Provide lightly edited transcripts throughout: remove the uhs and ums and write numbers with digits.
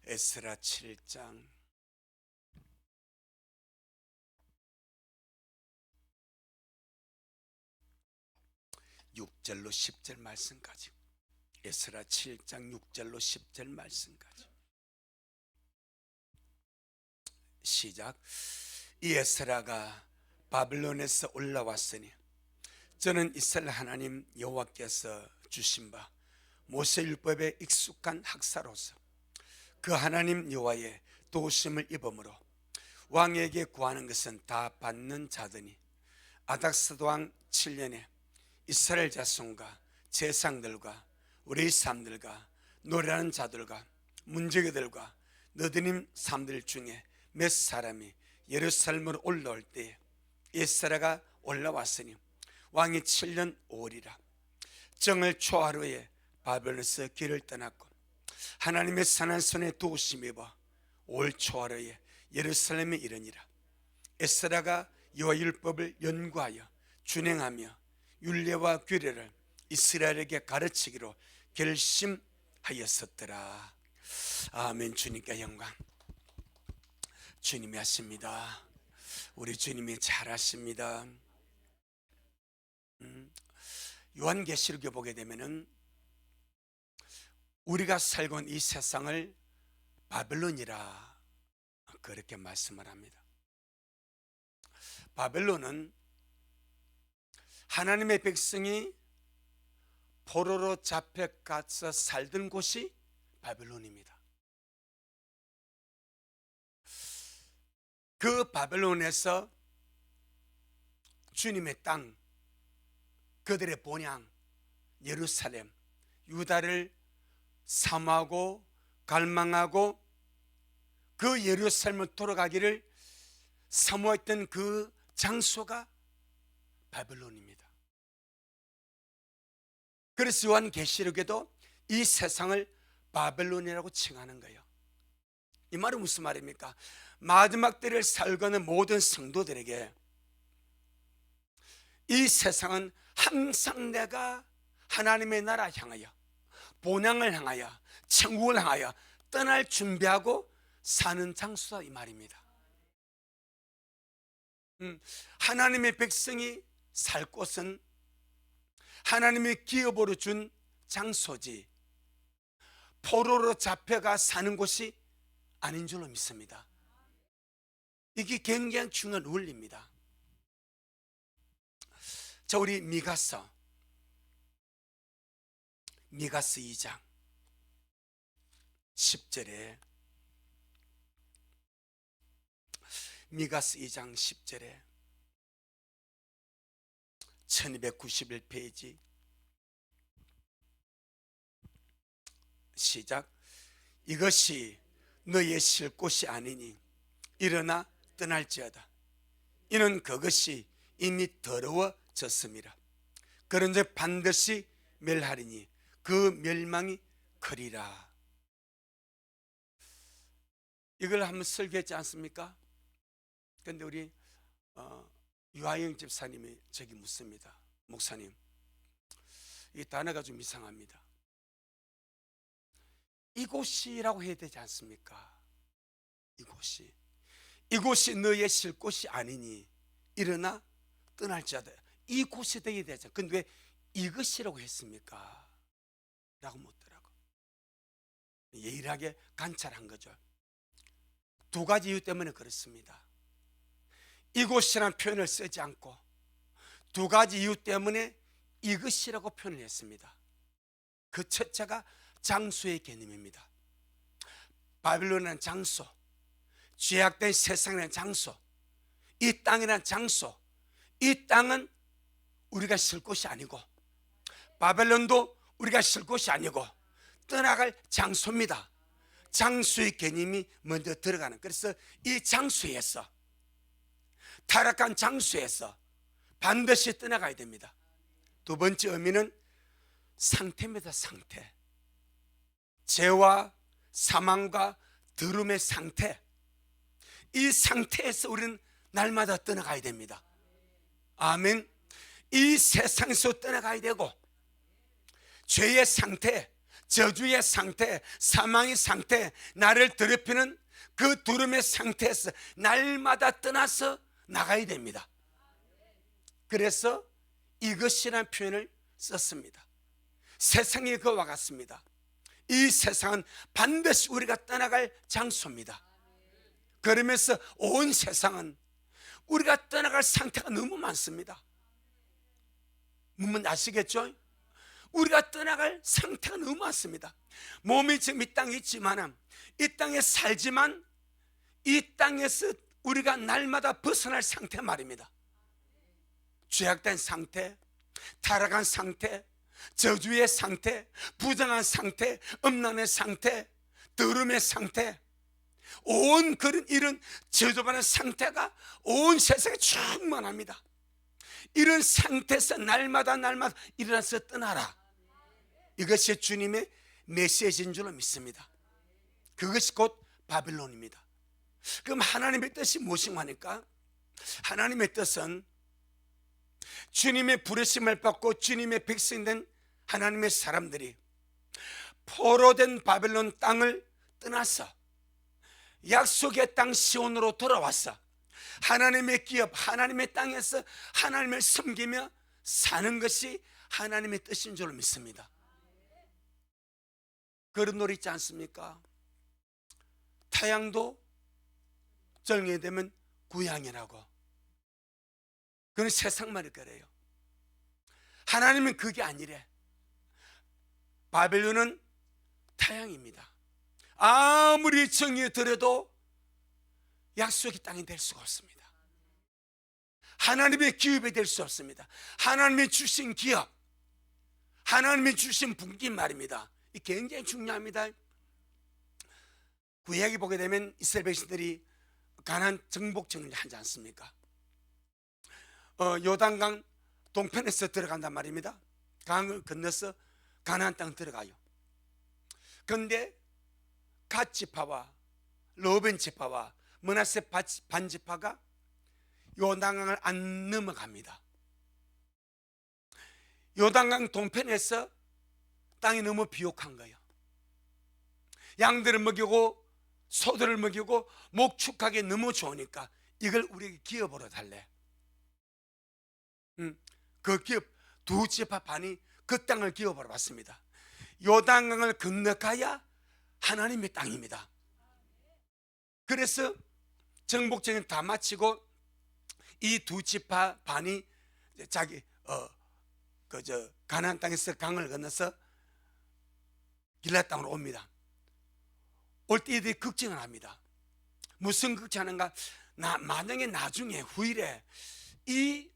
에스라 7장 6절로 10절 말씀까지. 에스라 7장 6절로 10절 말씀까지. 시작. 이 에스라가 바벨론에서 올라왔으니 저는 이스라엘 하나님 여호와께서 주신 바 모세율법에 익숙한 학사로서 그 하나님 여호와의 도우심을 입음으로 왕에게 구하는 것은 다 받는 자더니 아닥스도 왕 7년에 이스라엘 자손과 제상들과 우리 사람들과 노래하는 자들과 문제기들과 너드님 사람들 중에 몇 사람이 예루살렘으로 올라올 때에 에스라가 올라왔으니 왕이 7년 5월이라 정월 초하루에 바벨론에서 길을 떠났고 하나님의 선한 손에 도우심이 입어 올 초하루에 예루살렘에 이르니라. 에스라가 여호와 율법을 연구하여 준행하며 율례와 규례를 이스라엘에게 가르치기로 결심하였었더라. 아멘. 주님께 영광. 주님이 하십니다. 우리 주님이 잘하십니다. 요한계시록에 보게 되면은 우리가 살고 있는 이 세상을 바벨론이라 그렇게 말씀을 합니다. 바벨론은 하나님의 백성이 포로로 잡혀가서 살던 곳이 바벨론입니다. 그 바벨론에서 주님의 땅, 그들의 본향 예루살렘, 유다를 사모하고 갈망하고 그 예루살렘을 돌아가기를 사모했던 그 장소가 바벨론입니다. 그래서 요한계시록에도 이 세상을 바벨론이라고 칭하는 거예요. 이 말은 무슨 말입니까? 마지막 때를 살고는 모든 성도들에게 이 세상은 항상 내가 하나님의 나라 향하여 본향을 향하여 천국을 향하여 떠날 준비하고 사는 장소다 이 말입니다. 하나님의 백성이 살 곳은 하나님의 기업으로 준 장소지 포로로 잡혀가 사는 곳이 아닌 줄로 믿습니다. 이게 굉장히 중요한 원리입니다. 자, 우리 미가서 2장 10절에 미가서 2장 10절에 1291페이지 시작. 이것이 너의 쉴 곳이 아니니 일어나 떠날지어다. 이는 그것이 이미 더러워졌음이라. 그런즉 반드시 멸하리니 그 멸망이 크리라. 이걸 한번 설교했지 않습니까? 그런데 우리 유하영 집사님이 저기 묻습니다. 목사님, 이 단어가 좀 이상합니다. 이곳이라고 해야 되지 않습니까? 이곳이 너의 쉴 곳이 아니니 일어나 떠날지어다. 이곳이 되어야 되죠. 근데 왜 이것이라고 했습니까? 라고 묻더라고. 예일하게 관찰한 거죠. 두 가지 이유 때문에 그렇습니다. 이곳이라는 표현을 쓰지 않고 두 가지 이유 때문에 이것이라고 표현을 했습니다. 그 첫째가 장소의 개념입니다. 바벨론이라는 장소, 죄악된 세상이라는 장소, 이 땅이라는 장소, 이 땅은 우리가 쉴 곳이 아니고 바벨론도 우리가 쉴 곳이 아니고 떠나갈 장소입니다. 장소의 개념이 먼저 들어가는. 그래서 이 장소에서, 타락한 장소에서 반드시 떠나가야 됩니다. 두 번째 의미는 상태입니다. 상태. 죄와 사망과 더러움의 상태, 이 상태에서 우리는 날마다 떠나가야 됩니다. 아멘. 이 세상에서 떠나가야 되고 죄의 상태, 저주의 상태, 사망의 상태, 나를 더럽히는 그 두름의 상태에서 날마다 떠나서 나가야 됩니다. 그래서 이것이라는 표현을 썼습니다. 세상이 그와 같습니다. 이 세상은 반드시 우리가 떠나갈 장소입니다. 그러면서 온 세상은 우리가 떠나갈 상태가 너무 많습니다. 아시겠죠? 우리가 떠나갈 상태가 너무 많습니다. 몸이 지금 이 땅에 있지만, 이 땅에 살지만 이 땅에서 우리가 날마다 벗어날 상태 말입니다. 죄악된 상태, 타락한 상태, 저주의 상태, 부정한 상태, 음란의 상태, 더러움의 상태, 온 그런 이런 저주받은 상태가 온 세상에 충만합니다. 이런 상태에서 날마다 일어나서 떠나라. 이것이 주님의 메시지인 줄로 믿습니다. 그것이 곧 바벨론입니다. 그럼 하나님의 뜻이 무엇인가 하니까, 하나님의 뜻은 주님의 부르심을 받고 주님의 백성된 하나님의 사람들이 포로된 바벨론 땅을 떠나서 약속의 땅 시온으로 돌아왔어 하나님의 기업, 하나님의 땅에서 하나님을 섬기며 사는 것이 하나님의 뜻인 줄로 믿습니다. 그런 노래 있지 않습니까? 타향도 정해되면 구양이라고. 그건 세상 말일 거래요. 하나님은 그게 아니래. 바벨론은 타향입니다. 아무리 정의에 들어도 약속의 땅이 될 수가 없습니다. 하나님의 기업이 될 수 없습니다. 하나님이 주신 기업, 하나님이 주신 분기 말입니다. 이 굉장히 중요합니다. 구약에 보게 되면 이스라엘 백성들이 가나안 정복전을 하지 않습니까? 요단강 동편에서 들어간단 말입니다. 강을 건너서 가나안 땅 들어가요. 그런데 갓 지파와 르우벤 지파와 므낫세 반 지파가 요단강을 안 넘어갑니다. 요단강 동편에서 땅이 너무 비옥한 거예요. 양들을 먹이고 소들을 먹이고 목축하기 너무 좋으니까 이걸 우리에게 기업으로 달래. 그 기업 두 지파 반이 그 땅을 기업으로 받습니다. 요단강을 건너가야 하나님의 땅입니다. 그래서 정복전을 다 마치고 이 두 지파 반이 자기 가나안 땅에서 강을 건너서 길라 땅으로 옵니다. 올 때 이들이 걱정을 합니다. 무슨 걱정하는가? 만약에 나중에 후일에 이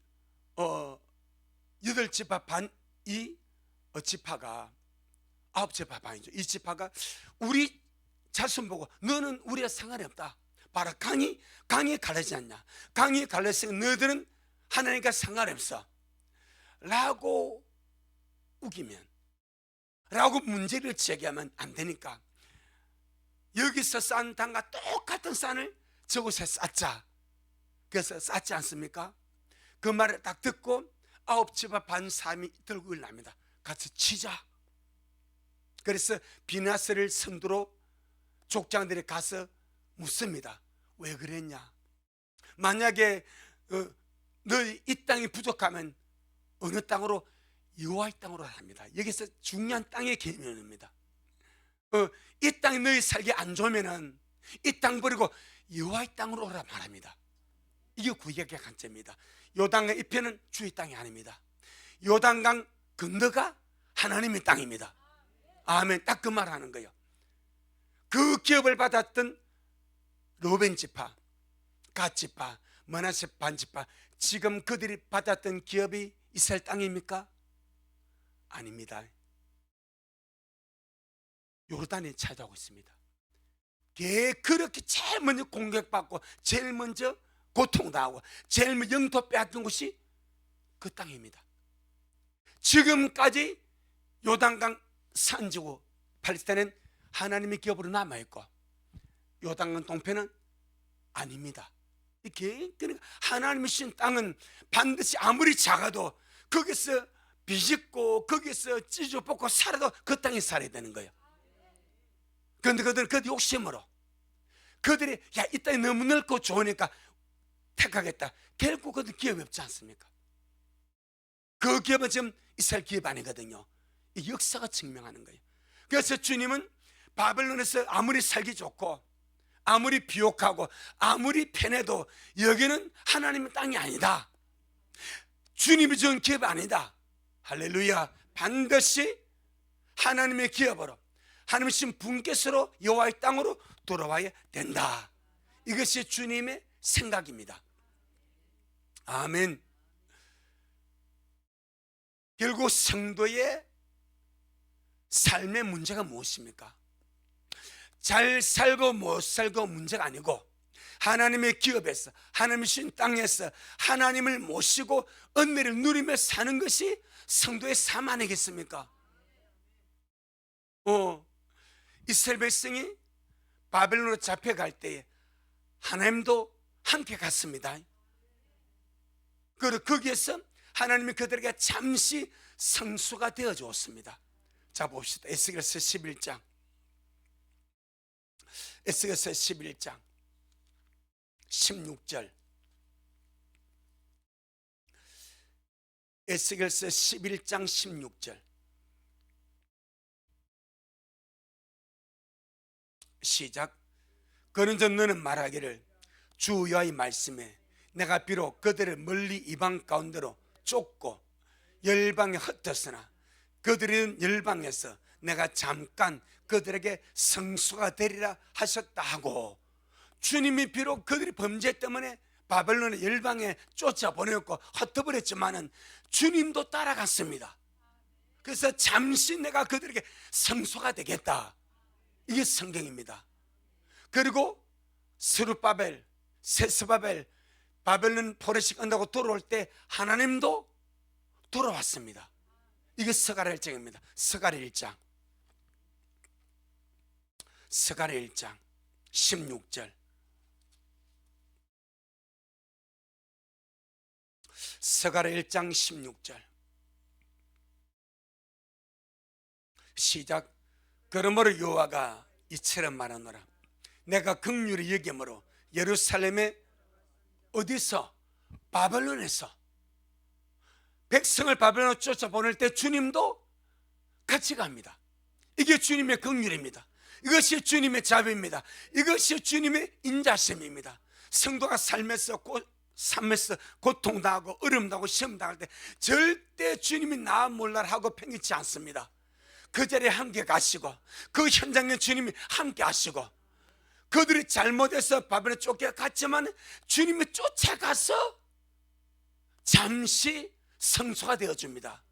여덟 지파 반, 이 지파가 아홉 지파 반이죠. 이 지파가 우리 자손 보고 너는 우리와 상관이 없다. 봐라, 강이 갈라지지 않냐? 강이 갈라지면 너희들은 하나님과 상관이 없어 라고 우기면, 라고 문제를 제기하면 안 되니까 여기서 싼 땅과 똑같은 쌀을 저곳에 쌓자. 그래서 쌓지 않습니까? 그 말을 딱 듣고 아홉 지파 반 사람이 들고 일어납니다. 같이 치자. 그래서 비나스를 선두로 족장들이 가서 묻습니다. 왜 그랬냐? 만약에 너희 이 땅이 부족하면 어느 땅으로? 여호와의 땅으로 합니다. 여기서 중요한 땅의 개념입니다. 이 땅이 너희 살기 안 좋으면은 이 땅 버리고 여호와의 땅으로 오라 말합니다. 이게 구약의 관점입니다. 요단강 이편은 주의 땅이 아닙니다. 요단강 건너가 하나님의 땅입니다. 아멘. 딱 그 말 하는 거예요. 그 기업을 받았던 르우벤 지파, 갓 지파, 므낫세 반 지파, 지금 그들이 받았던 기업이 이스라엘 땅입니까? 아닙니다. 요르단에 차지하고 있습니다. 그렇게 제일 먼저 공격받고 제일 먼저 고통당하고 제일 먼저 영토 빼앗긴 곳이 그 땅입니다. 지금까지 요단강 산지구 팔레스타인은 하나님의 기업으로 남아있고 요단강 동편은 아닙니다. 그러니까 하나님이 주신 땅은 반드시 아무리 작아도 거기서 비집고 거기서 찢어 뽑고 살아도 그 땅에 살아야 되는 거예요. 그런데 그들은 그 욕심으로 그들이 야, 이 땅이 너무 넓고 좋으니까 택하겠다. 결국 그들 기업이 없지 않습니까? 그 기업은 지금 이스라엘 기업 아니거든요. 이 역사가 증명하는 거예요. 그래서 주님은 바벨론에서 아무리 살기 좋고 아무리 비옥하고 아무리 편해도 여기는 하나님의 땅이 아니다. 주님이 준 기업이 아니다. 할렐루야. 반드시 하나님의 기업으로 하나님의 신 분께서로 여호와의 땅으로 돌아와야 된다. 이것이 주님의 생각입니다. 아멘. 결국 성도의 삶의 문제가 무엇입니까? 잘 살고 못 살고 문제가 아니고 하나님의 기업에서 하나님의 신 땅에서 하나님을 모시고 은혜를 누리며 사는 것이 성도의 삶 아니겠습니까? 이스라엘 백성이 바벨론으로 잡혀갈 때에 하나님도 함께 갔습니다. 그리고 거기에서 하나님이 그들에게 잠시 성수가 되어 주었습니다. 자, 봅시다. 에스겔서 11장. 에스겔서 11장 16절. 에스겔서 11장 16절. 시작. 그런즉 너는 말하기를 주 여호와의 말씀에 내가 비록 그들을 멀리 이방 가운데로 쫓고 열방에 흩었으나 그들은 열방에서 내가 잠깐 그들에게 성소가 되리라 하셨다 하고, 주님이 비록 그들이 범죄 때문에 바벨론의 열방에 쫓아보냈고 흩어버렸지만은 주님도 따라갔습니다. 그래서 잠시 내가 그들에게 성소가 되겠다. 이게 성경입니다. 그리고 스룹바벨, 세스바벨 바벨론 포로시 끝나고 돌아올 때 하나님도 돌아왔습니다. 이게 스가랴 1장입니다. 스가랴 1장. 스가랴 1장 16절. 스가랴 1장 16절. 시작. 그러므로 여호와가 이처럼 말하노라. 내가 긍휼히 여김으로 예루살렘에 어디서? 바벨론에서 백성을 바벨론으로 쫓아보낼 때 주님도 같이 갑니다. 이게 주님의 긍휼입니다. 이것이 주님의 자비입니다. 이것이 주님의 인자심입니다. 성도가 삶에서 고통당하고 어려움당하고 시험당할 때 절대 주님이 나 몰라라 하고 편있지 않습니다. 그 자리에 함께 가시고 그 현장에 주님이 함께 하시고, 그들이 잘못해서 바벨론에 쫓겨갔지만 주님이 쫓아가서 잠시 성소가 되어줍니다.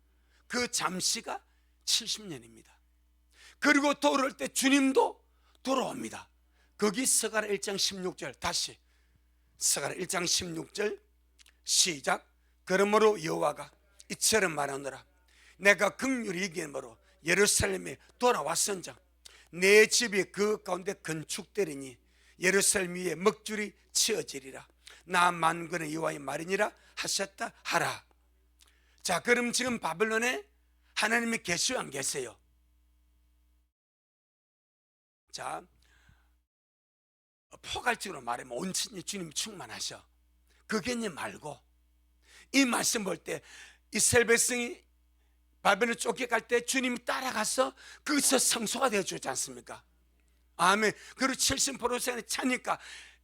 그 잠시가 70년입니다. 그리고 돌아올 때 주님도 돌아옵니다. 거기 스가랴 1장 16절. 다시 스가랴 1장 16절 시작. 그러므로 여호와가 이처럼 말하노라. 내가 긍휼히 여김으로 예루살렘에 돌아왔은즉 내 집이 그 가운데 건축되리니 예루살렘 위에 먹줄이 치어지리라. 나 만군의 여호와의 말이니라 하셨다 하라. 자, 그럼 지금 바벨론에 하나님이 계시오 안 계세요? 자, 포괄적으로 말하면 온전히 주님 충만하셔. 그 개념 말고 이 말씀 볼 때 이스라엘 백성이 바벨론 쫓겨갈 때 주님이 따라가서 거기서 성소가 되어주지 않습니까? 아멘. 그리고 70%가 차니까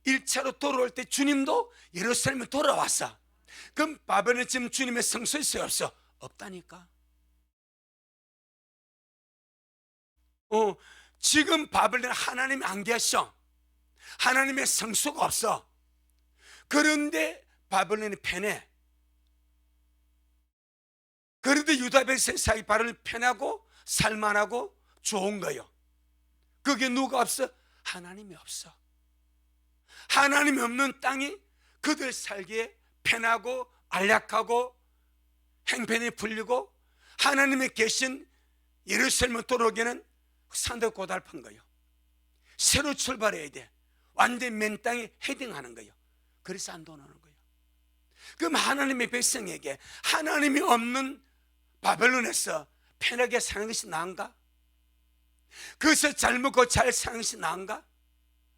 1차로 돌아올 때 주님도 예루살렘에 돌아왔어. 그럼 바벨론에 지금 주님의 성소 있어요 없어? 없다니까. 지금 바벨론에 하나님이 안 계셔. 하나님의 성소가 없어. 그런데 바벨론이 편해. 그래도 유다 백성 사이 바벨론이 편하고 살만하고 좋은 거예요. 그게 누가 없어? 하나님이 없어. 하나님이 없는 땅이 그들 살기에 편하고 안락하고 행편이 풀리고, 하나님이 계신 예루살렘에 돌아오기에는 상당히 고달픈 거예요. 새로 출발해야 돼. 완전히 맨 땅에 헤딩하는 거예요. 그래서 안 돌아오는 거예요. 그럼 하나님의 백성에게 하나님이 없는 바벨론에서 편하게 사는 것이 나은가? 그것을 잘 먹고 잘 사는 것이 나은가?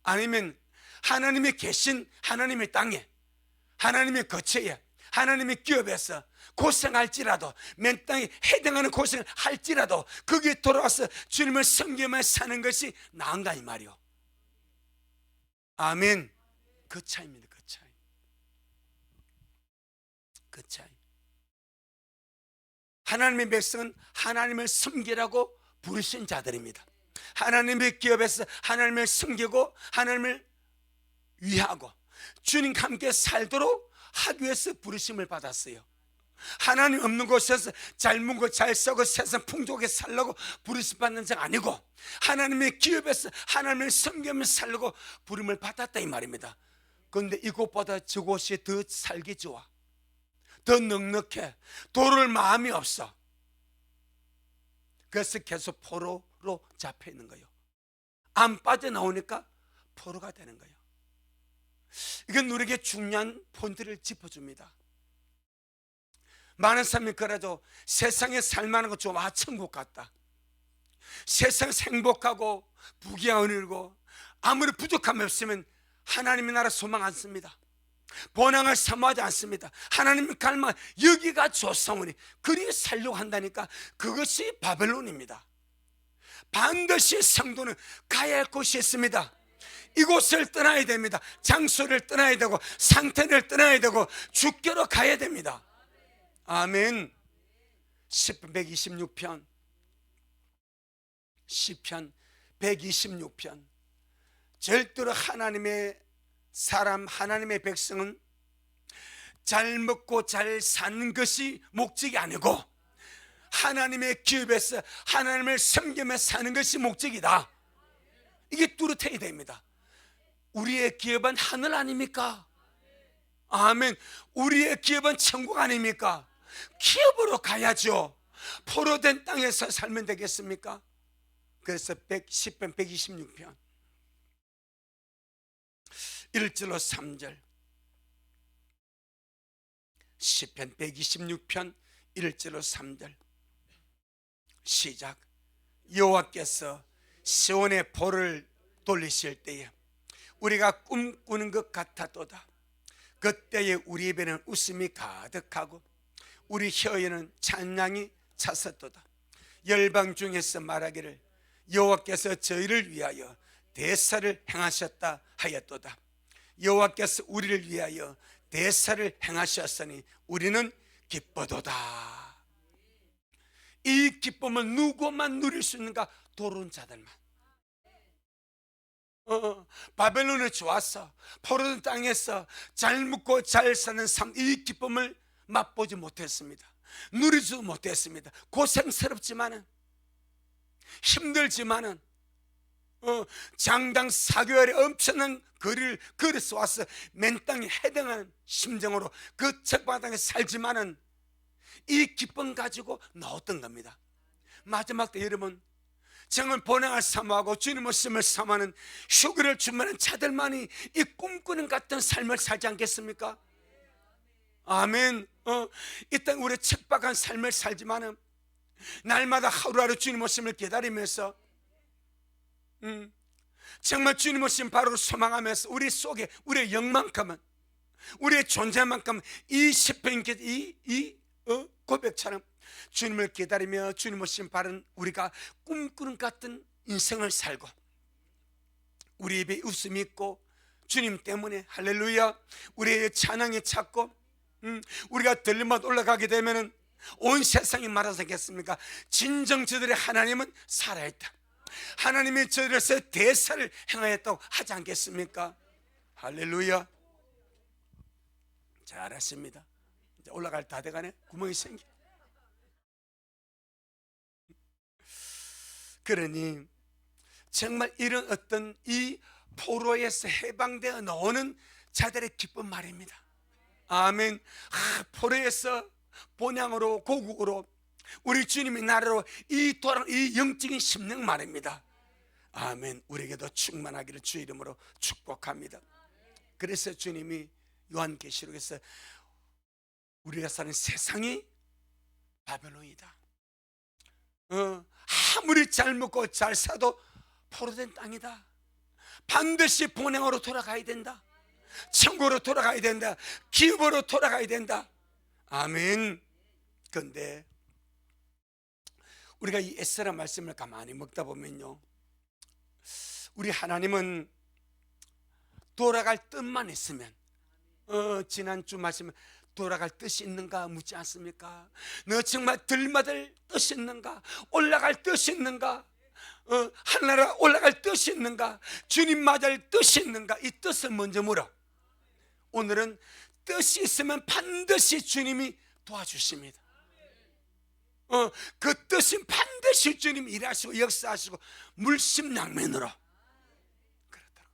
아니면 하나님이 계신 하나님의 땅에, 하나님의 거처에, 하나님의 기업에서 고생할지라도, 맨 땅에 해당하는 고생을 할지라도 거기에 돌아와서 주님을 섬기며 사는 것이 나은가, 이 말이요. 아멘. 그 차이입니다. 그 차이. 그 차이. 하나님의 백성은 하나님을 섬기라고 부르신 자들입니다. 하나님의 기업에서 하나님을 섬기고 하나님을 위하고 주님과 함께 살도록 하기 위해서 부르심을 받았어요. 하나님 없는 곳에서 잘 먹고 잘 쓰고 세상 풍족하게 살려고 부르심 받는 자가 아니고 하나님의 기업에서 하나님을 섬기며 살려고 부름을 받았다, 이 말입니다. 그런데 이곳보다 저곳이 더 살기 좋아, 더 넉넉해, 돌을 마음이 없어. 그래서 계속 포로로 잡혀 있는 거예요. 안 빠져나오니까 포로가 되는 거예요. 이건 우리에게 중요한 포인트를 짚어줍니다. 많은 사람이 그래도 세상에 살만한 거 좋아, 천국 같다, 세상에서 행복하고 부귀가 은혜고 아무리 부족함이 없으면 하나님의 나라 소망 않습니다. 본향을 사모하지 않습니다. 하나님의 갈망, 여기가 좋사오니 그리 살려고 한다니까. 그것이 바벨론입니다. 반드시 성도는 가야 할 곳이 있습니다. 이곳을 떠나야 됩니다. 장소를 떠나야 되고 상태를 떠나야 되고 주께로 가야 됩니다. 아멘. 시편 126편, 시편 126편. 절대로 하나님의 사람, 하나님의 백성은 잘 먹고 잘 사는 것이 목적이 아니고 하나님의 기업에서 하나님을 섬기며 사는 것이 목적이다. 이게 뚜렷해야 됩니다. 우리의 기업은 하늘 아닙니까? 아멘. 우리의 기업은 천국 아닙니까? 기업으로 가야죠. 포로된 땅에서 살면 되겠습니까? 그래서 10편 126편 1절로 3절, 시편 126편 1절로 3절 시작. 여호와께서 시온의 볼을 돌리실 때에 우리가 꿈꾸는 것 같았도다. 그때에 우리 입에는 웃음이 가득하고 우리 혀에는 찬양이 찼었도다. 열방 중에서 말하기를 여호와께서 저희를 위하여 대사를 행하셨다 하였도다. 여호와께서 우리를 위하여 대사를 행하셨으니 우리는 기뻐도다. 이 기쁨은 누구만 누릴 수 있는가? 도른 자들만. 바벨론에 좋았어, 포로된 땅에서 잘 먹고 잘 사는 삶, 이 기쁨을 맛보지 못했습니다. 누리지도 못했습니다. 고생스럽지만은, 힘들지만은, 장당 4개월에 엄청난 거리를 걸어서 와서 맨 땅에 해당하는 심정으로 그 책바닥에 살지만은 이 기쁨 가지고 나왔던 겁니다. 마지막 때 여러분, 정말 본향을 사모하고 주님의 말씀을 사모하는 휴거를 주문하는 자들만이 이 꿈꾸는 같은 삶을 살지 않겠습니까? 아멘. 이 땅 우리 척박한 삶을 살지만은 날마다 하루하루 주님의 말씀을 기다리면서 정말 주님의 말씀 바로 소망하면서 우리 속에 우리의 영만큼은, 우리의 존재만큼은 이 시편, 이 고백처럼 주님을 기다리며 주님의 말씀 바른 우리가 꿈꾸는 같은 인생을 살고 우리 입에 웃음이 있고 주님 때문에 할렐루야 우리의 찬양이 찾고 우리가 들림마다 올라가게 되면은 온 세상이 말하지 않겠습니까? 진정 저들의 하나님은 살아있다, 하나님이 저들에서 대사를 행하였다고 하지 않겠습니까? 할렐루야. 잘하십니다. 이제 올라갈 다 돼가네. 구멍이 생겨. 그러니 정말 이런 어떤 이 포로에서 해방되어 나오는 자들의 기쁜 말입니다. 아멘. 포로에서 본향으로 고국으로 우리 주님의 나라로 이 영적인 심령 말입니다. 아멘. 우리에게도 충만하기를 주 이름으로 축복합니다. 그래서 주님이 요한계시록에서 우리가 사는 세상이 바벨론이다. 아무리 잘 먹고 잘 사도 포로된 땅이다. 반드시 본향으로 돌아가야 된다. 천국으로 돌아가야 된다. 기업으로 돌아가야 된다. 아멘. 그런데 우리가 이 에스라 말씀을 가만히 먹다 보면요, 우리 하나님은 돌아갈 뜻만 있으면, 지난주 말씀에 돌아갈 뜻이 있는가 묻지 않습니까? 너 정말 들맞을 뜻이 있는가? 올라갈 뜻이 있는가? 하늘나라 올라갈 뜻이 있는가? 주님 맞을 뜻이 있는가? 이 뜻을 먼저 물어. 오늘은 뜻이 있으면 반드시 주님이 도와주십니다. 그 뜻은 반드시 주님이 일하시고 역사하시고 물심양면으로 그렇다고.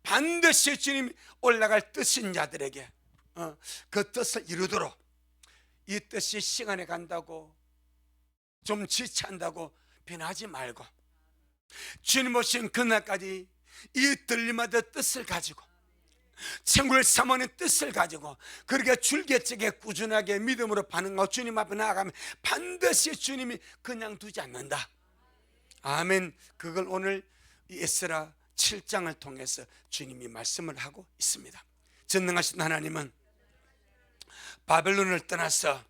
반드시 주님이 올라갈 뜻인 자들에게 그 뜻을 이루도록, 이 뜻이 시간에 간다고 좀 지체한다고 변하지 말고, 주님 오신 그날까지 이 들림마다 뜻을 가지고 천국을 사모하는 뜻을 가지고 그렇게 줄기차게 꾸준하게 믿음으로 반응하고 주님 앞에 나아가면 반드시 주님이 그냥 두지 않는다. 아멘. 그걸 오늘 이 에스라 7장을 통해서 주님이 말씀을 하고 있습니다. 전능하신 하나님은 바벨론을 떠나서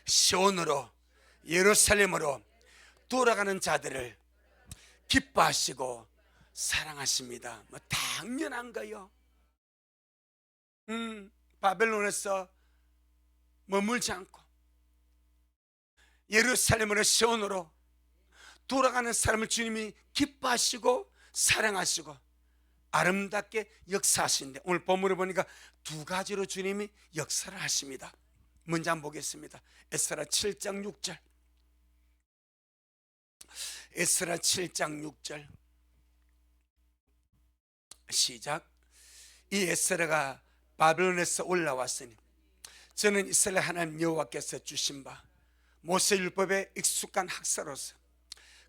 시온으로, 예루살렘으로 돌아가는 자들을 기뻐하시고 사랑하십니다. 뭐 당연한 거요. 바벨론에서 머물지 않고 예루살렘으로, 시온으로 돌아가는 사람을 주님이 기뻐하시고 사랑하시고 아름답게 역사하시는데, 오늘 본문을 보니까 두 가지로 주님이 역사를 하십니다. 먼저 한번 보겠습니다. 에스라 7장 6절. 에스라 7장 6절 시작. 이 에스라가 바벨론에서 올라왔으니 저는 이스라엘 하나님 여호와께서 주신 바 모세 율법에 익숙한 학사로서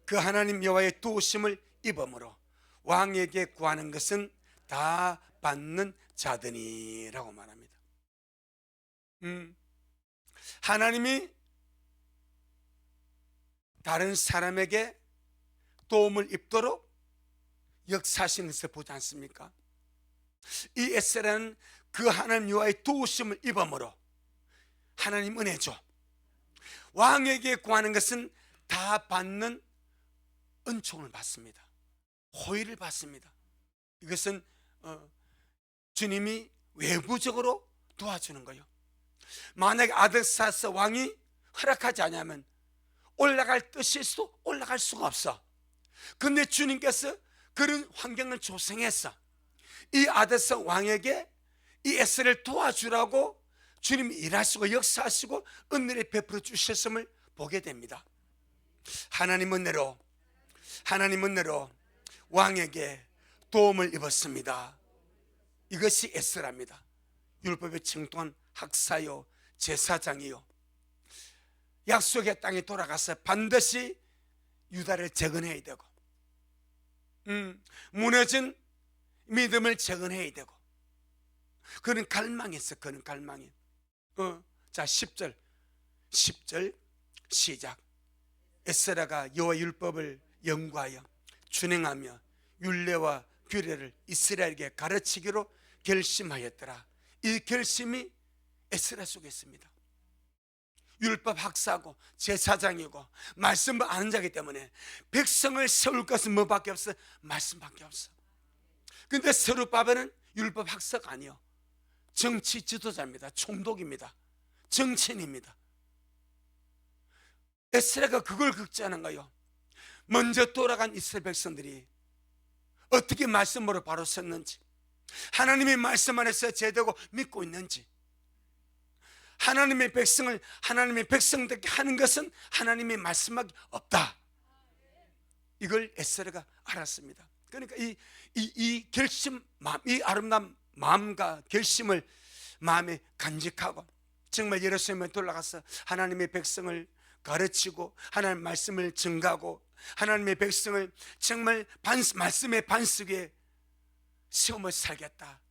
그 하나님 여호와의 도우심을 입음으로 왕에게 구하는 것은 다 받는 자더니라고 말합니다. 하나님이 다른 사람에게 도움을 입도록 역사하시는 것을 보지 않습니까? 이 에스라는 그 하나님 여호와의 도우심을 입음으로 하나님 은혜죠. 왕에게 구하는 것은 다 받는 은총을 받습니다. 호의를 받습니다. 이것은 주님이 외부적으로 도와주는 거예요. 만약에 아닥사스 왕이 허락하지 않으면 올라갈 뜻이 있어도 올라갈 수가 없어. 근데 주님께서 그런 환경을 조성해서 이 아닥사스 왕에게 이 에스라를 도와주라고 주님이 일하시고 역사하시고 은혜를 베풀어 주셨음을 보게 됩니다. 하나님 은혜로 왕에게 도움을 입었습니다. 이것이 에스라입니다. 율법에 청통한 학사요, 제사장이요, 약속의 땅에 돌아가서 반드시 유다를 재건해야 되고, 무너진 믿음을 재건해야 되고, 그는 갈망했어. 그는 갈망해. 자, 10절 시작. 에스라가 여호와 율법을 연구하여 준행하며 율례와 규례를 이스라엘에게 가르치기로 결심하였더라. 이 결심이 에스라 속에 있습니다. 율법 학사고 제사장이고 말씀을 아는 자이기 때문에 백성을 세울 것은 뭐밖에 없어? 말씀밖에 없어. 근데 스룹바벨은 율법 학사가 아니요, 정치 지도자입니다. 총독입니다. 정치인입니다. 에스라가 그걸 극지하는 거예요. 먼저 돌아간 이스라엘 백성들이 어떻게 말씀으로 바로 섰는지, 하나님의 말씀 안에서 제대로 믿고 있는지, 하나님의 백성을 하나님의 백성답게 하는 것은 하나님의 말씀밖에 없다. 이걸 에스라가 알았습니다. 그러니까 이 결심, 이 아름다운 마음과 결심을 마음에 간직하고 정말 예루살렘에 돌아가서 하나님의 백성을 가르치고 하나님의 말씀을 증가하고 하나님의 백성을 정말 말씀의 반석에 세우며 살겠다.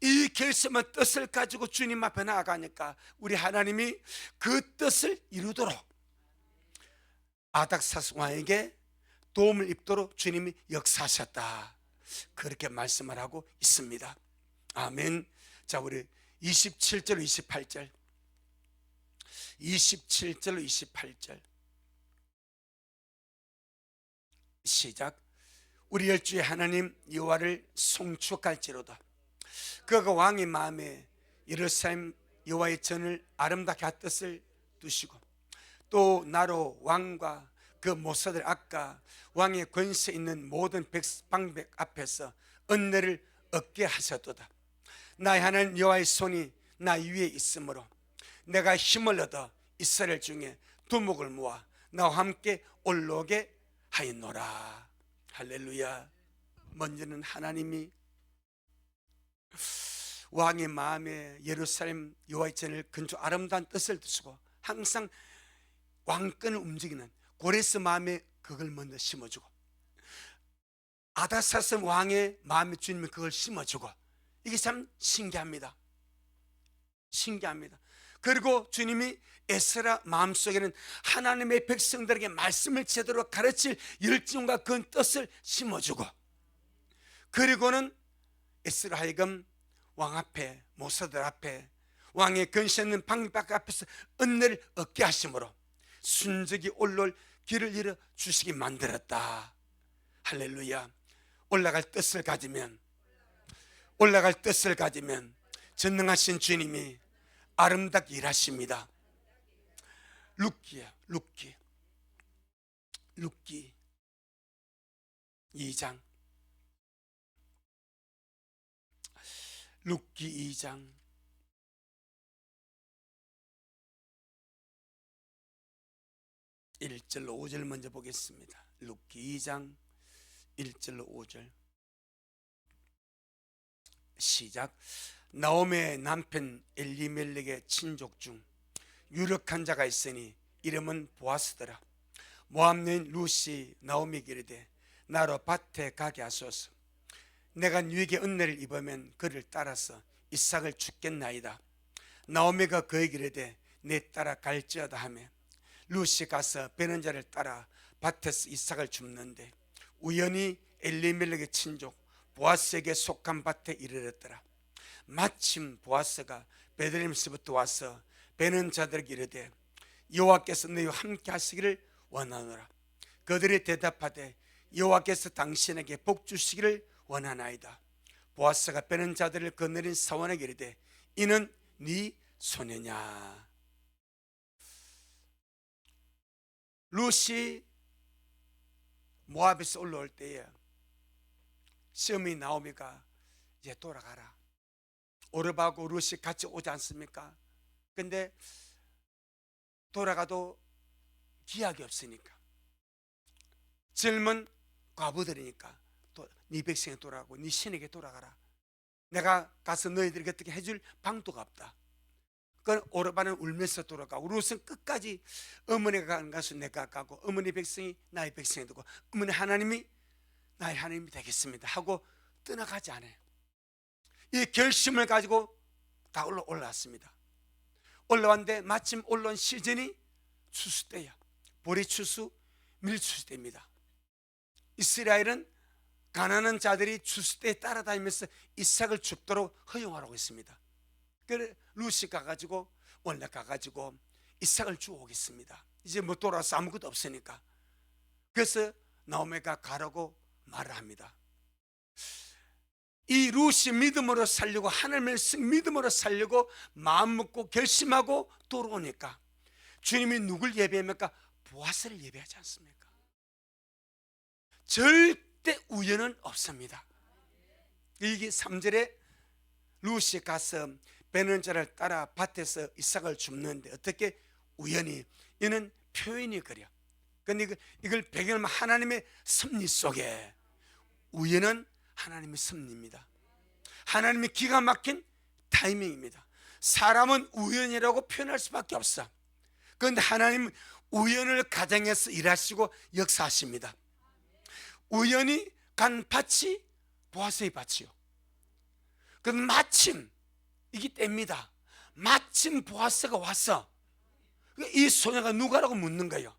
이 결심의 뜻을 가지고 주님 앞에 나아가니까 우리 하나님이 그 뜻을 이루도록 아닥사스 왕에게 도움을 입도록 주님이 역사하셨다, 그렇게 말씀을 하고 있습니다. 아멘. 자, 우리 27절 28절 27절 28절 시작. 우리 열주의 하나님 여호와를 송축할지로다. 그가 왕의 마음에 예루살렘 여호와의 전을 아름답게 할 뜻을 두시고 또 나로 왕과 그 모사들 앞과 왕의 권세 있는 모든 방백 앞에서 은혜를 얻게 하셨도다. 나의 하나님 여호와의 손이 나 위에 있으므로 내가 힘을 얻어 이스라엘 중에 두목을 모아 나와 함께 올라오게 하였노라. 할렐루야. 먼저는 하나님이 왕의 마음에 예루살렘 여호와의 전을 건축 아름다운 뜻을 두시고 항상 왕권을 움직이는 고레스 마음에 그걸 먼저 심어주고 아닥사스 왕의 마음에 주님이 그걸 심어주고, 이게 참 신기합니다. 신기합니다. 그리고 주님이 에스라 마음속에는 하나님의 백성들에게 말씀을 제대로 가르칠 열정과 그 뜻을 심어주고, 그리고는 에스라 하여금 왕 앞에 모사들 앞에 왕의 권세 있는 방백 앞에서 은혜를 얻게 하심으로 순적이 올라올 길을 열어 주시기 만들었다. 할렐루야. 올라갈 뜻을 가지면 전능하신 주님이 아름답게 일하십니다. 룻기 2장 룻기 2장 1절로 5절 먼저 보겠습니다. 룻기 2장 1절로 5절 시작. 나오미의 남편 엘리멜렉의 친족 중 유력한 자가 있으니 이름은 보아스더라. 모압 여인 룻이 나오미에게 이르되 나로 밭에 가게 하소서. 내가 네게 은혜를 입으면 그를 따라서 이삭을 죽겠나이다. 나오미가 그에게 이르되 내 따라 갈지어다 하며 룻이 가서 베는 자를 따라 밭에서 이삭을 줍는데 우연히 엘리멜렉의 친족 보아스에게 속한 밭에 이르렀더라. 마침 보아스가 베들레헴에서부터 와서 베는 자들에게 이르되 여호와께서 너희와 함께 하시기를 원하노라. 그들이 대답하되 여호와께서 당신에게 복 주시기를 원하나이다. 보아스가 베는 자들을 거느린 사원에게 이르되 이는 네 소녀냐. 룻이 모압에서 올라올 때에 시어머니 나오미가 이제 돌아가라, 오르바하고 룻이 같이 오지 않습니까? 근데 돌아가도 기약이 없으니까 젊은 과부들이니까 네 백성에 돌아가고 네 신에게 돌아가라. 내가 가서 너희들에게 어떻게 해줄 방도가 없다. 그 오르바는 울면서 돌아가고 룻은 끝까지 어머니가 가는 곳은 내가 가고 어머니 백성이 나의 백성이 되고 어머니 하나님이 나의 하나님이 되겠습니다 하고 떠나가지 않아요. 이 결심을 가지고 다 올라왔습니다. 올라왔는데 마침 올라온 시즌이 추수 때야. 보리 추수, 밀 추수 때입니다. 이스라엘은 가난한 자들이 추수 때에 따라다니면서 이삭을 줍도록 허용하라고 했습니다. 그래 룻이 가가지고 올라가가지고 이삭을 주워 오겠습니다. 이제 뭐 돌아와서 아무것도 없으니까. 그래서 나오미가 가라고 말을 합니다. 이 룻이 믿음으로 살려고 하나님을 믿음으로 살려고 마음 먹고 결심하고 돌아오니까 주님이 누굴 예배합니까? 보아스를 예배하지 않습니까? 절대 우연은 없습니다. 이게 3절에 룻이 가서 베는 자를 따라 밭에서 이삭을 줍는데 어떻게 우연히, 이는 표현이 그려. 근데 이걸 배경을 하나님의 섭리 속에 우연은 하나님의 섭리입니다. 하나님의 기가 막힌 타이밍입니다. 사람은 우연이라고 표현할 수밖에 없어. 그런데 하나님은 우연을 가정해서 일하시고 역사하십니다. 우연히 간 밭이 보아스의 밭이요. 그 마침 이게 때입니다. 마침 보아스가 와서 이 소녀가 누가라고 묻는 거예요.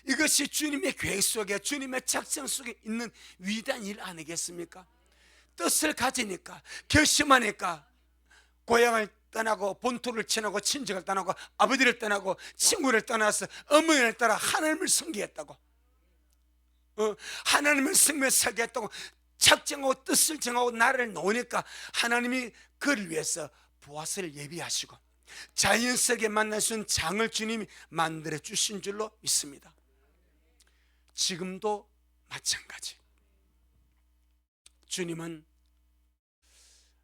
이것이 주님의 계획 속에, 주님의 작전 속에 있는 위대한 일 아니겠습니까? 뜻을 가지니까, 결심하니까 고향을 떠나고 본토를 지나고 친척을 떠나고 아버지를 떠나고 친구를 떠나서 어머니를 따라 하나님을 섬기겠다고, 하나님을 섬기며 살겠다고 작정하고 뜻을 정하고 나를 놓으니까 하나님이 그를 위해서 보아스를 예비하시고 자연스럽게 만날 수 있는 장을 주님이 만들어 주신 줄로 믿습니다. 지금도 마찬가지. 주님은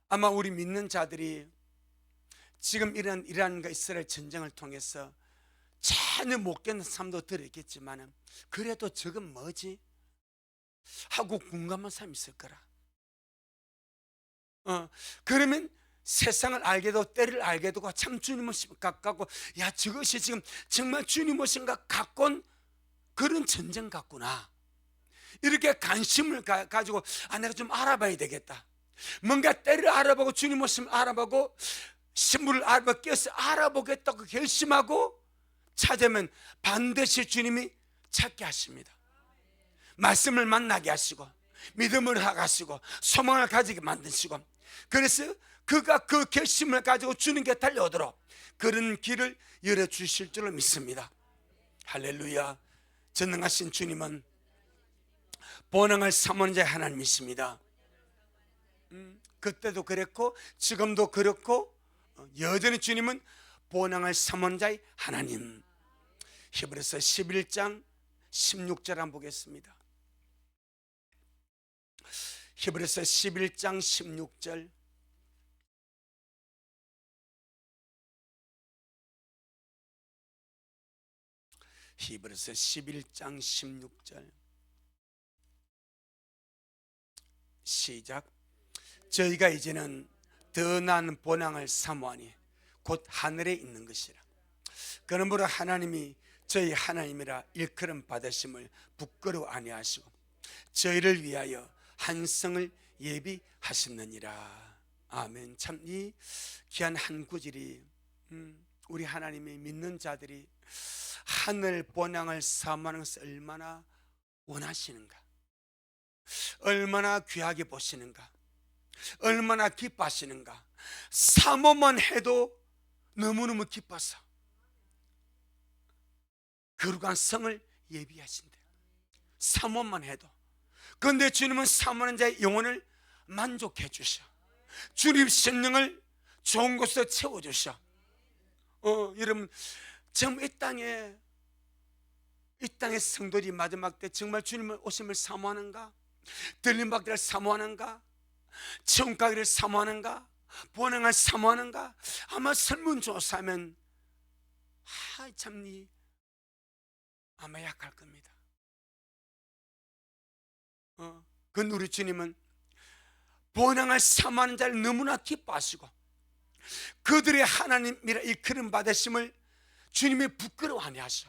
아마 우리 믿는 자들이 지금 이런 이스라엘 전쟁을 통해서 전혀 못 겪는 삶도 들었겠지만 그래도 저건 뭐지? 하고 궁금한 사람이 있을 거라. 그러면 세상을 알게도 때를 알게 되고 참 주님 오심 가깝고, 야 저것이 지금 정말 주님 오심과 가까운 그런 전쟁 같구나. 이렇게 관심을 가지고 내가 좀 알아봐야 되겠다. 뭔가 때를 알아보고 주님 오심을 알아보고 신부를 알아보고 깨어서 알아보겠다고 결심하고 찾으면 반드시 주님이 찾게 하십니다. 말씀을 만나게 하시고 믿음을 하시고 소망을 가지게 만드시고, 그래서 그가 그 결심을 가지고 주님께 달려오도록 그런 길을 열어주실 줄로 믿습니다. 할렐루야. 전능하신 주님은 본향을 삼는 자의 하나님이십니다. 그때도 그랬고 지금도 그렇고 여전히 주님은 본향을 삼는 자의 하나님. 히브리서 11장 16절 한번 보겠습니다. 히브리서 11장 16절. 히브리서 11장 16절 시작. 저희가 이제는 더 나은 본향을 사모하니 곧 하늘에 있는 것이라. 그러므로 하나님이 저희 하나님이라 일컬음 받으심을 부끄러워 아니하시고 저희를 위하여 한 성을 예비하셨느니라. 아멘. 참 이 귀한 한 구절이 우리 하나님이 믿는 자들이 하늘 본향을 사모하는 것을 얼마나 원하시는가, 얼마나 귀하게 보시는가, 얼마나 기뻐하시는가. 사모만 해도 너무너무 기뻐서 거룩한 성을 예비하신대요. 사모만 해도. 그런데 주님은 사모하는 자의 영혼을 만족해 주셔. 주님 심령을 좋은 곳으로 채워주셔. 여러분 정말 이 땅의 성도들이 마지막 때 정말 주님을 오심을 사모하는가, 들림받기를 사모하는가, 천국 가기를 사모하는가, 본향을 사모하는가? 아마 설문조사하면 참니 아마 약할 겁니다. 그 우리 주님은 본향을 사모하는 자를 너무나 기뻐하시고 그들의 하나님이라 일컬음 받으심을 주님이 부끄러워하니 하셔.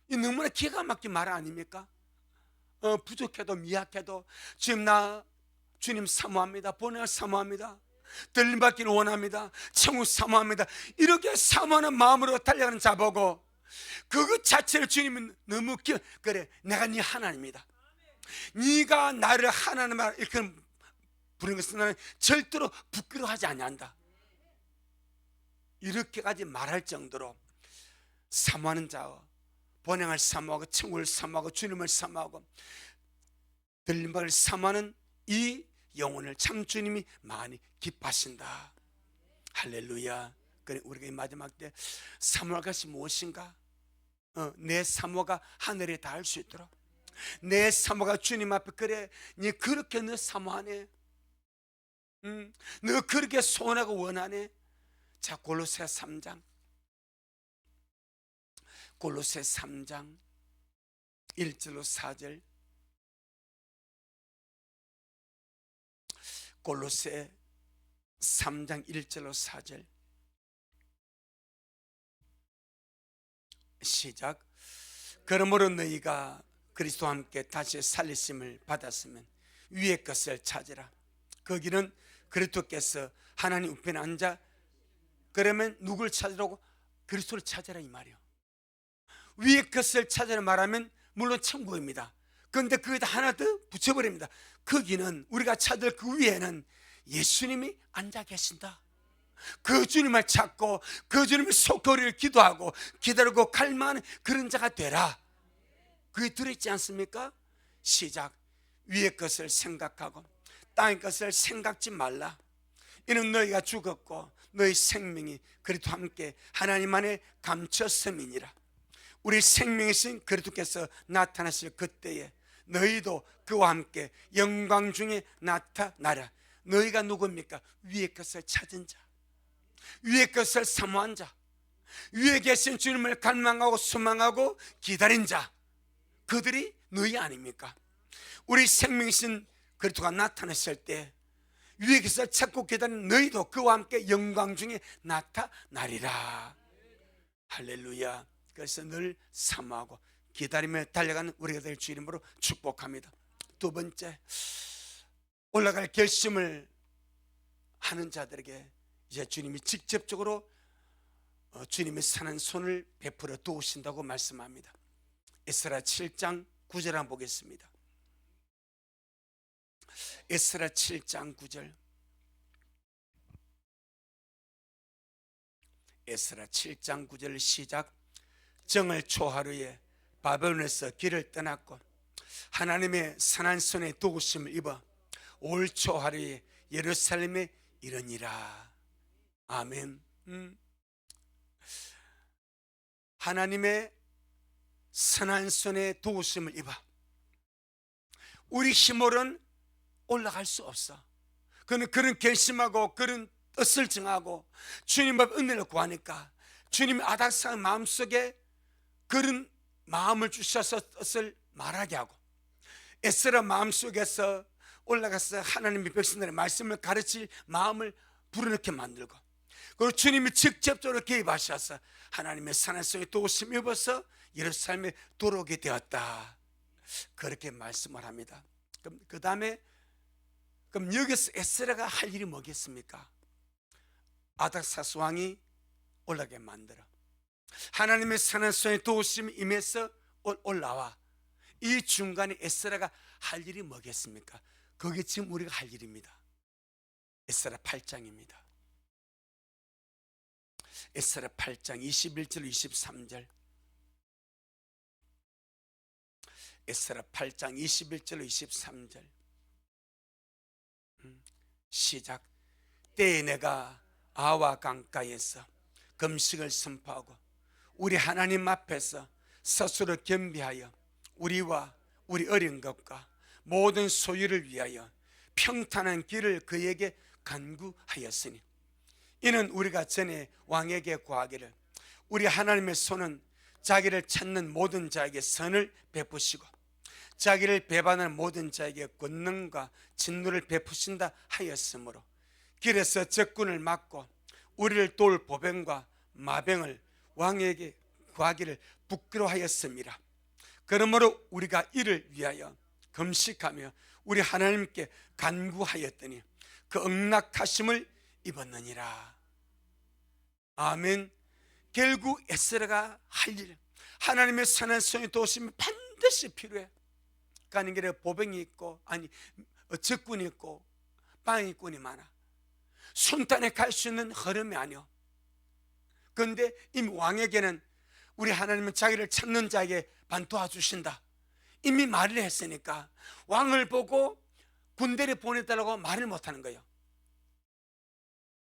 이 너무나 기가 막힌 말 아닙니까? 부족해도 미약해도 주님 사모합니다. 본향을 사모합니다. 들림받기를 원합니다. 천국 사모합니다. 이렇게 사모하는 마음으로 달려가는 자보고 그것 자체를 주님은 너무 그래 내가 네 하나님이다. 네가 나를 하나님이라 이렇게 부르는 것은 나는 절대로 부끄러워하지 아니한다. 이렇게까지 말할 정도로 사모하는 자와 본향을 사모하고 천국을 사모하고 주님을 사모하고 들림받기를 사모하는 이 영혼을 참 주님이 많이 기뻐하신다. 할렐루야. 그래 우리가 이 마지막 때 사모할 것이 무엇인가? 내 사모가 하늘에 닿을 수 있도록 내 사모가 주님 앞에 그래 네 그렇게 너 사모하네, 너 그렇게 소원하고 원하네. 자 골로새 3장 골로새 3장 1절로 4절 골로새 3장 1절로 4절 시작. 그러므로 너희가 그리스도와 함께 다시 살리심을 받았으면 위의 것을 찾으라. 거기는 그리스도께서 하나님 우편에 앉아, 그러면 누굴 찾으라고? 그리스도를 찾으라 이 말이요. 위의 것을 찾으라 말하면 물론 천국입니다. 그런데 거기다 하나 더 붙여버립니다. 거기는, 우리가 찾을 그 위에는 예수님이 앉아 계신다. 그 주님을 찾고 그 주님의 속거리를 기도하고 기다리고 갈망하는 그런 자가 되라. 그게 들어있지 않습니까? 시작. 위의 것을 생각하고 땅의 것을 생각지 말라. 이는 너희가 죽었고 너희 생명이 그리스도와 함께 하나님 안에 감췄음이니라. 우리 생명이신 그리스도께서 나타나실 그때에 너희도 그와 함께 영광 중에 나타나라. 너희가 누굽니까? 위의 것을 찾은 자, 위의 것을 사모한 자, 위에 계신 주님을 갈망하고 소망하고 기다린 자, 그들이 너희 아닙니까? 우리 생명이신 그리스도가 나타났을 때 위에 계신 찾고 기다리는 너희도 그와 함께 영광 중에 나타나리라. 할렐루야. 그래서 늘 사모하고 기다리며 달려가는 우리가 될 주 이름으로 축복합니다. 두 번째, 올라갈 결심을 하는 자들에게 이제 주님이 직접적으로 주님의 선한 손을 베풀어 도우신다고 말씀합니다. 에스라 7장 9절 한번 보겠습니다. 에스라 7장 9절. 에스라 7장 9절 시작. 정월 초하루에 바벨론에서 길을 떠났고 하나님의 선한 손에 도우심을 입어 올 초하루에 예루살렘에 이르니라. 아멘. 하나님의 선한 손에 도우심을 입어 우리 힘으로는 올라갈 수 없어. 그는 그런 결심하고 그런 뜻을 정하고 주님 앞 은혜를 구하니까 주님의 아닥상한 마음속에 그런 마음을 주셔서 뜻을 말하게 하고 에스라 마음속에서 올라가서 하나님의 백성들의 말씀을 가르칠 마음을 불어넣게 만들고, 그리고 주님이 직접적으로 개입하셔서 하나님의 선한 손에 도우심 입어서 예루살렘에 돌아오게 되었다. 그렇게 말씀을 합니다. 그 다음에 그럼 여기서 에스라가 할 일이 뭐겠습니까? 아닥사스 왕이 올라가게 만들어 하나님의 선한 손에 도우심이 임해서 올라와. 이 중간에 에스라가 할 일이 뭐겠습니까? 그게 지금 우리가 할 일입니다. 에스라 8장입니다. 에스라 8장 21절 23절. 에스라 8장 21절 23절 시작. 때에 내가 아와 강가에서 금식을 선포하고 우리 하나님 앞에서 스스로 겸비하여 우리와 우리 어린 것과 모든 소유를 위하여 평탄한 길을 그에게 간구하였으니 이는 우리가 전에 왕에게 구하기를 우리 하나님의 손은 자기를 찾는 모든 자에게 선을 베푸시고 자기를 배반하는 모든 자에게 권능과 진노를 베푸신다 하였으므로 길에서 적군을 막고 우리를 도울 보병과 마병을 왕에게 구하기를 부끄러워하였습니다. 그러므로 우리가 이를 위하여 금식하며 우리 하나님께 간구하였더니 그 응낙하심을 입었느니라. 아멘. 결국 에스라가 할 일, 하나님의 선한 손이 도우심이 반드시 필요해. 가는 길에 보병이 있고 적군이 있고 방위꾼이 많아. 순탄에 갈 수 있는 흐름이 아니오. 그런데 이미 왕에게는 우리 하나님은 자기를 찾는 자에게 반 도와주신다 이미 말을 했으니까 왕을 보고 군대를 보내달라고 말을 못하는 거예요.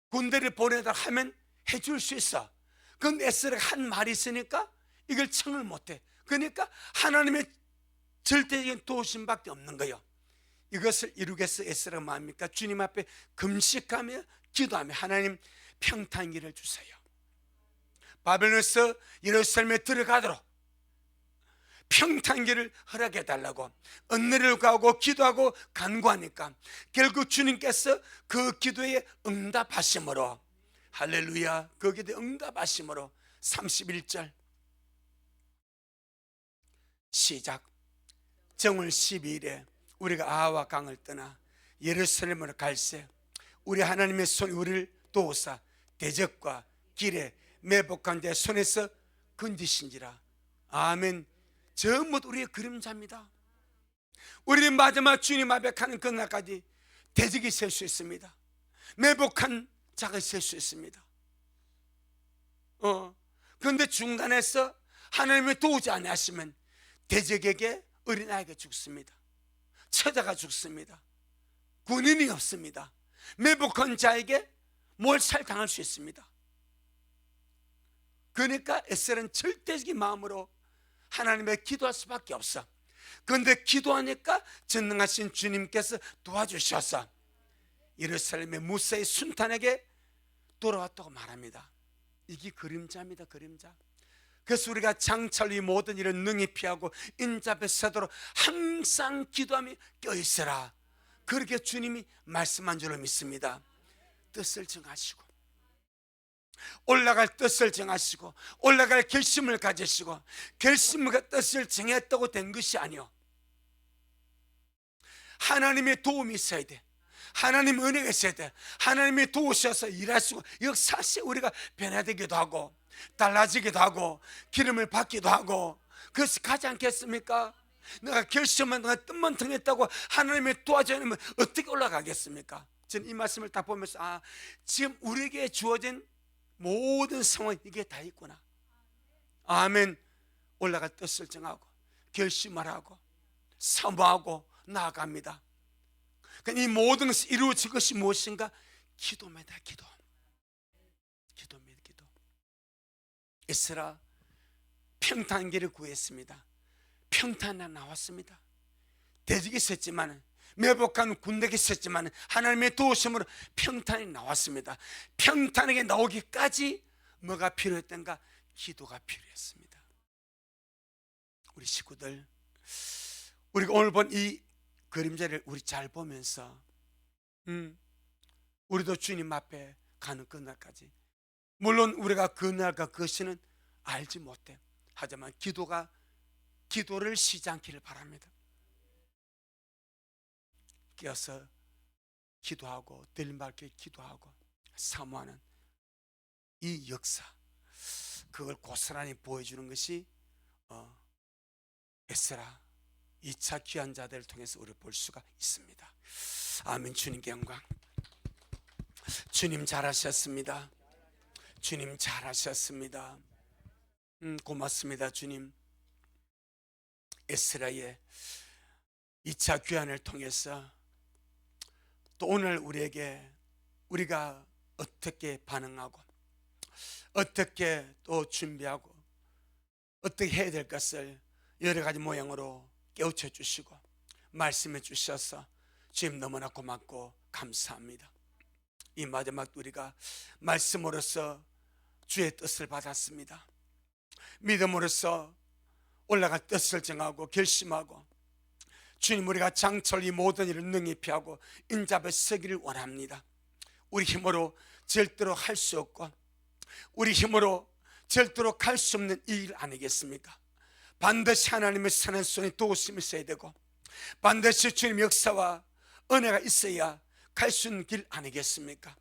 군대를 보내달라고 하면 해줄 수 있어. 그런데 에스라가 한 말이 있으니까 이걸 청을 못해. 그러니까 하나님의 절대적인 도우심밖에 없는 거예요. 이것을 이루기 위해서 에스라가 뭐합니까? 주님 앞에 금식하며 기도하며 하나님 평탄기를 주세요. 바벨론에서 예루살렘에 들어가도록 평탄기를 허락해달라고 은혜를 구하고 기도하고 간구하니까 결국 주님께서 그 기도에 응답하심으로, 할렐루야, 그 기도에 응답하심으로 31절 시작. 정월 12일에 우리가 아와 강을 떠나 예루살렘으로 갈새 우리 하나님의 손이 우리를 도우사 대적과 길에 매복한 자 손에서 건지신지라. 아멘. 전부 우리의 그림자입니다. 우리는 마지막 주님 앞에 가는 그날까지 대적이 셀 수 있습니다. 매복한 자가 셀 수 있습니다. 그런데 중간에서 하나님이 도우지 않으시면 대적에게 어린아이가 죽습니다. 처자가 죽습니다. 군인이 없습니다. 매복한 자에게 몰살당할 수 있습니다. 그러니까 에스겔은 절대적인 마음으로 하나님의 기도할 수밖에 없어. 그런데 기도하니까 전능하신 주님께서 도와주셔서 예루살렘의 무사히 순탄하게 돌아왔다고 말합니다. 이게 그림자입니다. 그림자. 그래서 우리가 장철 이 모든 일을 능히 피하고 인자앞에 서도록 항상 기도하며 껴있으라. 그렇게 주님이 말씀한 줄로 믿습니다. 뜻을 정하시고 올라갈 뜻을 정하시고 올라갈 결심을 가지시고 결심과 뜻을 정했다고 된 것이 아니요, 하나님의 도움이 있어야 돼. 하나님 은혜가 있어야 돼. 하나님이 도우셔서 일하시고 역사시 우리가 변화되기도 하고 달라지기도 하고 기름을 받기도 하고, 그래서 가지 않겠습니까? 내가 결심한 내가 뜻만 통했다고 하나님의 도와줘야 하면 어떻게 올라가겠습니까? 저는 이 말씀을 딱 보면서 지금 우리에게 주어진 모든 상황 이게 다 있구나. 아멘. 올라갈 뜻을 정하고 결심을 하고 사모하고 나아갑니다. 이 모든 것이 이루어질 것이 무엇인가? 기도입니다. 기도. 기도입니다. 기도. 에스라 평탄기를 구했습니다. 평탄에 나왔습니다. 대적이 있었지만, 매복한 군대가 있었지만 하나님의 도우심으로 평탄이 나왔습니다. 평탄하게 나오기까지 뭐가 필요했던가? 기도가 필요했습니다. 우리 식구들, 우리가 오늘 본 이 그림자를 우리 잘 보면서 우리도 주님 앞에 가는 그날까지, 물론 우리가 그날과 그 시는 알지 못해. 하지만 기도를 쉬지 않기를 바랍니다. 깨어서 기도하고 들림받게 기도하고 사모하는 이 역사, 그걸 고스란히 보여주는 것이 에스라 2차 귀한 자들을 통해서 우리를 볼 수가 있습니다. 아멘. 주님께 영광. 주님 잘하셨습니다. 주님 잘하셨습니다. 고맙습니다. 주님, 에스라의 2차 귀환을 통해서 또 오늘 우리가 어떻게 반응하고 어떻게 또 준비하고 어떻게 해야 될 것을 여러 가지 모양으로 깨우쳐 주시고 말씀해 주셔서 주님 너무나 고맙고 감사합니다. 이 마지막 우리가 말씀으로서 주의 뜻을 받았습니다. 믿음으로써 올라갈 뜻을 정하고 결심하고 주님, 우리가 장철 이 모든 일을 능히 피하고 인자앞에 서기를 원합니다. 우리 힘으로 절대로 할 수 없고 우리 힘으로 절대로 갈 수 없는 이 일 아니겠습니까? 반드시 하나님의 선한 손에 도우심이 있어야 되고 반드시 주님 역사와 은혜가 있어야 갈 수 있는 길 아니겠습니까?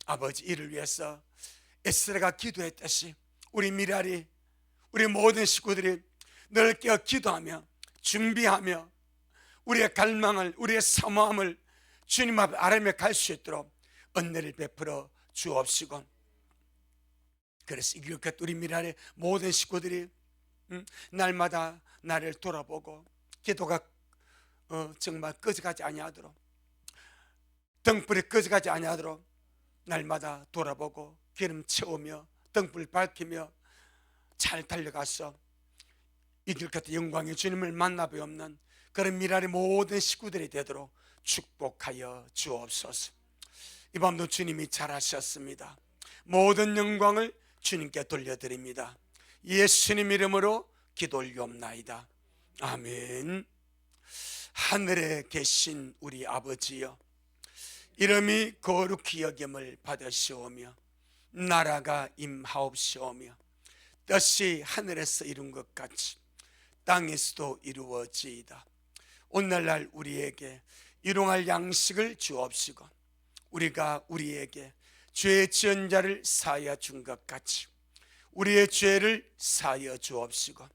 아버지, 이를 위해서 에스라가 기도했듯이 우리 미랄이, 우리 모든 식구들이 늘 깨어 기도하며 준비하며 우리의 갈망을, 우리의 사모함을 주님 앞에 아뢰며 갈 수 있도록 은혜를 베풀어 주옵시고, 그래서 이렇게 우리 미랄의 모든 식구들이 날마다 나를 돌아보고 기도가 정말 꺼져가지 아니하도록, 등불이 꺼져가지 아니하도록 날마다 돌아보고 기름 채우며 등불 밝히며 잘 달려가서 이길 끝에 영광의 주님을 만나보옵는 그런 미랄의 모든 식구들이 되도록 축복하여 주옵소서. 이 밤도 주님이 잘하셨습니다. 모든 영광을 주님께 돌려드립니다. 예수님 이름으로 기도 올리옵나이다. 아멘. 하늘에 계신 우리 아버지여, 이름이 거룩히 여김을 받으시오며 나라가 임하옵시오며 뜻이 하늘에서 이룬 것 같이 땅에서도 이루어지이다. 오늘날 우리에게 일용할 양식을 주옵시고 우리가 우리에게 죄 지은 자를 사하여 준 것 같이 우리의 죄를 사하여 주옵시고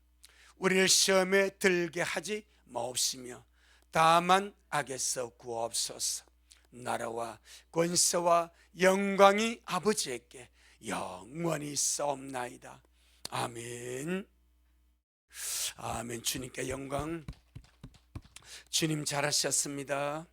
우리를 시험에 들게 하지 마옵시며 다만 악에서 구하옵소서. 나라와 권세와 영광이 아버지에게 영원히 있사옵나이다. 아멘. 아멘. 주님께 영광. 주님 잘하셨습니다.